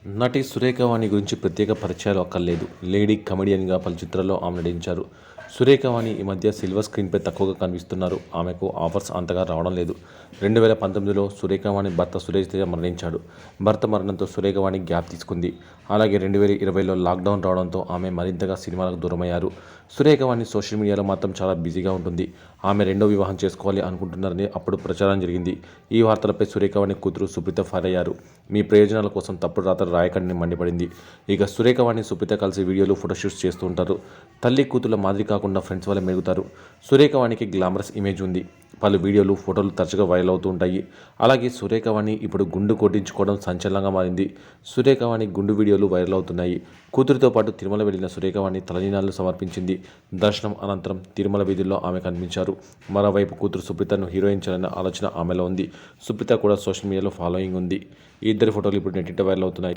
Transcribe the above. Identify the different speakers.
Speaker 1: నటి సురేఖవాణి గురించి ప్రత్యేక పరిచయాలు అక్కర్లేదు. లేడీ కమెడియన్గా పలు చిత్రాల్లో ఆమె నటించారు. సురేఖవాణి ఈ మధ్య సిల్వర్ స్క్రీన్పై తక్కువగా కనిపిస్తున్నారు. ఆమెకు ఆఫర్స్ అంతగా రావడం లేదు. 2019లో సురేఖవాణి భర్త సురేష్ తేజ మరణించాడు. భర్త మరణంతో సురేఖవాణి గ్యాప్ తీసుకుంది. అలాగే 2020లో లాక్డౌన్ రావడంతో ఆమె మరింతగా సినిమాలకు దూరమయ్యారు. సురేఖవాణి సోషల్ మీడియాలో మాత్రం చాలా బిజీగా ఉంటుంది. ఆమె రెండో వివాహం చేసుకోవాలి అనుకుంటున్నారని అప్పుడు ప్రచారం జరిగింది. ఈ వార్తలపై సురేఖవాణి కూతురు సుప్రీత ఫైర్ అయ్యారు. మీ ప్రయోజనాల కోసం తప్పుడు రాతలు రాయకండి మండిపడింది. ఇక సురేఖవాణి సుప్రీత కలిసి వీడియోలు ఫోటోషూట్స్ చేస్తూ ఉంటారు. తల్లి కూతుల మాదిరి కాకుండా ఫ్రెండ్స్ వల్ల మెరుగుతారు. సురేఖవాణికి గ్లామరస్ ఇమేజ్ ఉంది. పలు వీడియోలు ఫోటోలు తరచుగా వైరల్ అవుతూ ఉంటాయి. అలాగే సురేఖవాణి ఇప్పుడు గుండు కొట్టించుకోవడం సంచలనంగా మారింది. సురేఖవాణి గుండు వీడియోలు వైరల్ అవుతున్నాయి. కూతురితో పాటు తిరుమల వెళ్లిన సురేఖవాణి తలనీలాలు సమర్పించింది. దర్శనం అనంతరం తిరుమల వీధుల్లో ఆమె కనిపించారు. మరోవైపు కూతురు సుప్రీతను హీరోయిన్ చేయాలన్న ఆలోచన ఆమెలో ఉంది. సుప్రీత కూడా సోషల్ మీడియాలో ఫాలోయింగ్ ఉంది. ఈ ఇద్దరి ఫోటోలు ఇప్పుడు నెట్టింట వైరల్ అవుతున్నాయి.